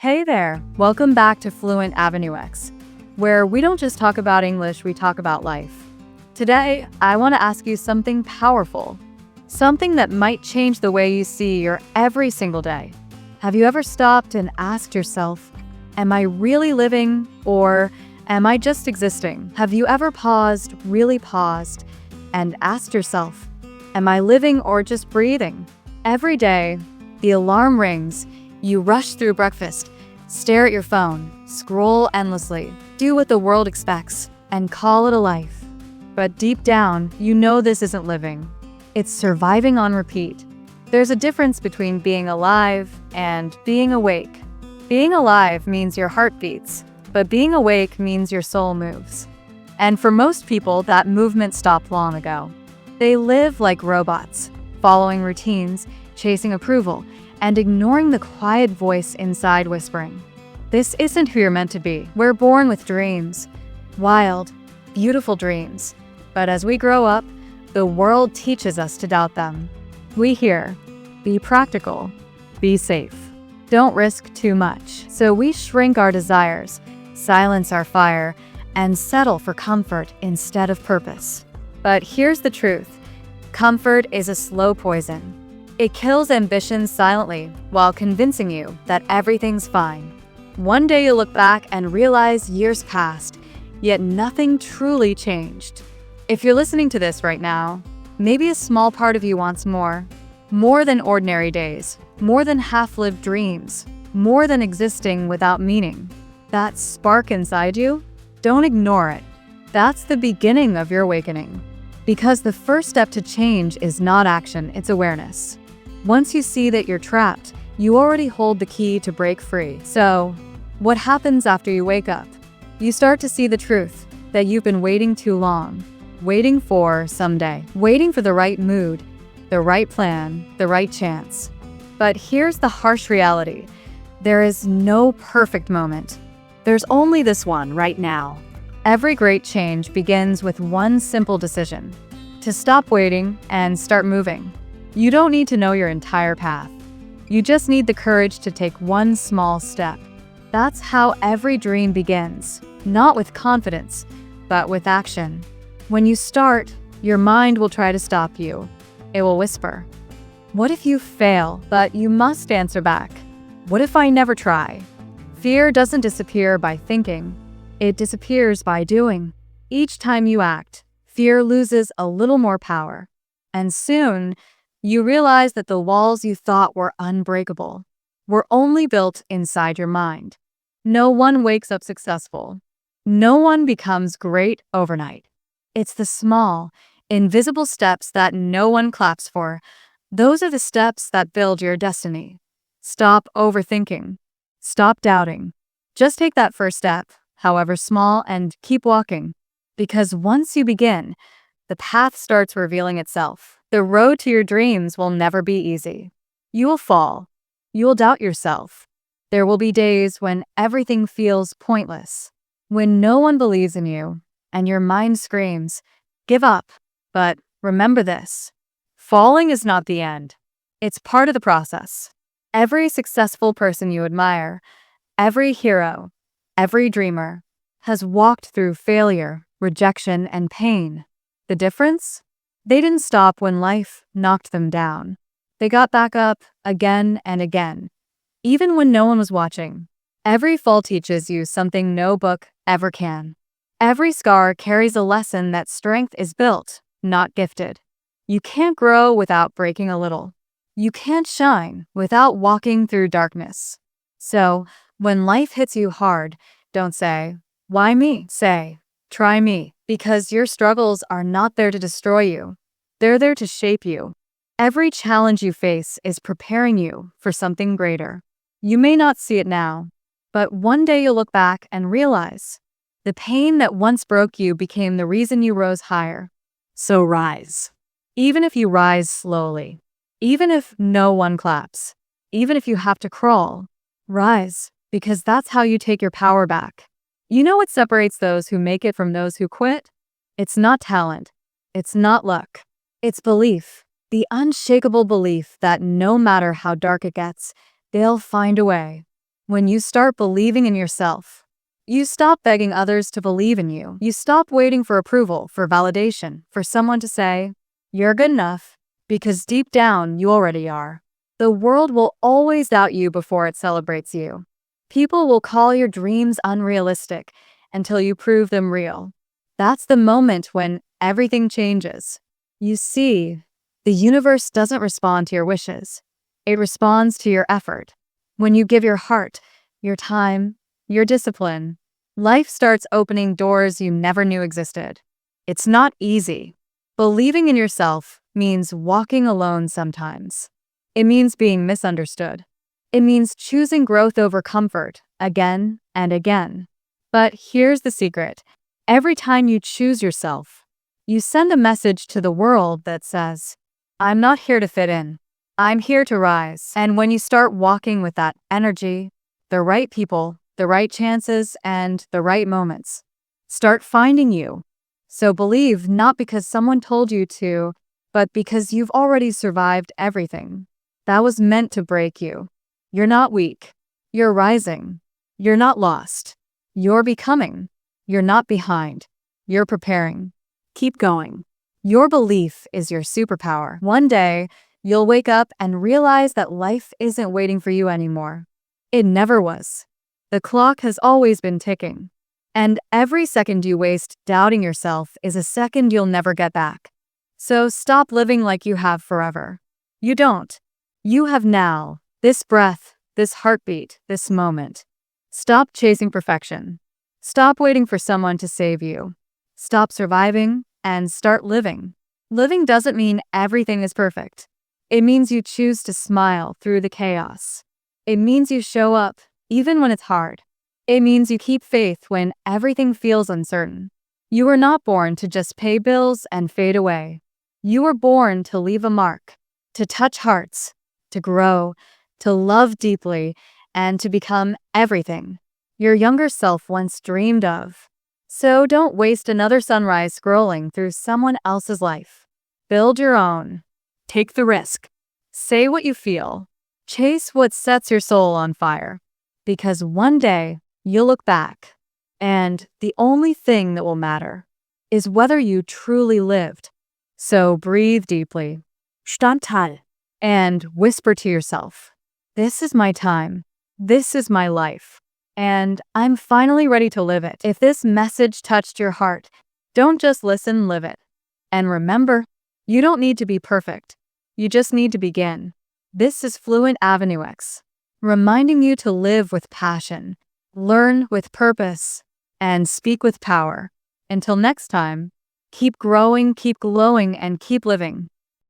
Hey there! Welcome back to Fluent AvenueX, where we don't just talk about English, we talk about life. Today, I want to ask you something powerful, something that might change the way you see your every single day. Have you ever stopped and asked yourself, am I really living or am I just existing? Have you ever paused, really paused, and asked yourself, am I living or just breathing? Every day, the alarm rings. You rush through breakfast, stare at your phone, scroll endlessly, do what the world expects, and call it a life. But deep down, you know this isn't living. It's surviving on repeat. There's a difference between being alive and being awake. Being alive means your heart beats, but being awake means your soul moves. And for most people, that movement stopped long ago. They live like robots, following routines, chasing approval, and ignoring the quiet voice inside whispering, "This isn't who you're meant to be." We're born with dreams, wild, beautiful dreams. But as we grow up, the world teaches us to doubt them. We hear, be practical, be safe, don't risk too much. So we shrink our desires, silence our fire, and settle for comfort instead of purpose. But here's the truth. Comfort is a slow poison. It kills ambition silently while convincing you that everything's fine. One day you'll look back and realize years passed, yet nothing truly changed. If you're listening to this right now, maybe a small part of you wants more. More than ordinary days, more than half-lived dreams, more than existing without meaning. That spark inside you, don't ignore it. That's the beginning of your awakening. Because the first step to change is not action, it's awareness. Once you see that you're trapped, you already hold the key to break free. So, what happens after you wake up? You start to see the truth that you've been waiting too long, waiting for someday, waiting for the right mood, the right plan, the right chance. But here's the harsh reality. There is no perfect moment. There's only this one right now. Every great change begins with one simple decision: to stop waiting and start moving. You don't need to know your entire path. You just need the courage to take one small step. That's how every dream begins, not with confidence, but with action. When you start, your mind will try to stop you. It will whisper, "What if you fail?" But you must answer back, "What if I never try?" Fear doesn't disappear by thinking. It disappears by doing. Each time you act, fear loses a little more power. And soon, you realize that the walls you thought were unbreakable were only built inside your mind. No one wakes up successful. No one becomes great overnight. It's the small, invisible steps that no one claps for. Those are the steps that build your destiny. Stop overthinking. Stop doubting. Just take that first step, however small, and keep walking. Because once you begin, the path starts revealing itself. The road to your dreams will never be easy. You will fall. You will doubt yourself. There will be days when everything feels pointless, when no one believes in you, and your mind screams, "Give up." But remember this: falling is not the end. It's part of the process. Every successful person you admire, every hero, every dreamer, has walked through failure, rejection, and pain. The difference? They didn't stop when life knocked them down. They got back up again and again, even when no one was watching. Every fall teaches you something no book ever can. Every scar carries a lesson that strength is built, not gifted. You can't grow without breaking a little. You can't shine without walking through darkness. So, when life hits you hard, don't say, "Why me?" Say, "Try me." Because your struggles are not there to destroy you. They're there to shape you. Every challenge you face is preparing you for something greater. You may not see it now, but one day you'll look back and realize the pain that once broke you became the reason you rose higher. So rise. Even if you rise slowly, even if no one claps, even if you have to crawl, rise, because that's how you take your power back. You know what separates those who make it from those who quit? It's not talent. It's not luck. It's belief. The unshakable belief that no matter how dark it gets, they'll find a way. When you start believing in yourself, you stop begging others to believe in you. You stop waiting for approval, for validation, for someone to say, you're good enough, because deep down you already are. The world will always doubt you before it celebrates you. People will call your dreams unrealistic until you prove them real. That's the moment when everything changes. You see, the universe doesn't respond to your wishes. It responds to your effort. When you give your heart, your time, your discipline, life starts opening doors you never knew existed. It's not easy. Believing in yourself means walking alone sometimes. It means being misunderstood. It means choosing growth over comfort again and again. But here's the secret. Every time you choose yourself, you send a message to the world that says, I'm not here to fit in. I'm here to rise. And when you start walking with that energy, the right people, the right chances, and the right moments start finding you. So believe not because someone told you to, but because you've already survived everything that was meant to break you. You're not weak. You're rising. You're not lost. You're becoming. You're not behind. You're preparing. Keep going. Your belief is your superpower. One day, you'll wake up and realize that life isn't waiting for you anymore. It never was. The clock has always been ticking. And every second you waste doubting yourself is a second you'll never get back. So stop living like you have forever. You don't. You have now, this breath, this heartbeat, this moment. Stop chasing perfection. Stop waiting for someone to save you. Stop surviving and start living. Living doesn't mean everything is perfect. It means you choose to smile through the chaos. It means you show up even when it's hard. It means you keep faith when everything feels uncertain. You were not born to just pay bills and fade away. You were born to leave a mark, to touch hearts, to grow, to love deeply, and to become everything your younger self once dreamed of. So don't waste another sunrise scrolling through someone else's life. Build your own. Take the risk. Say what you feel. Chase what sets your soul on fire. Because one day, you'll look back, and the only thing that will matter is whether you truly lived. So breathe deeply, Standhal, and whisper to yourself, this is my time, this is my life, and I'm finally ready to live it. If this message touched your heart, don't just listen, live it. And remember, you don't need to be perfect. You just need to begin. This is Fluent AvenueX, reminding you to live with passion, learn with purpose, and speak with power. Until next time, keep growing, keep glowing, and keep living.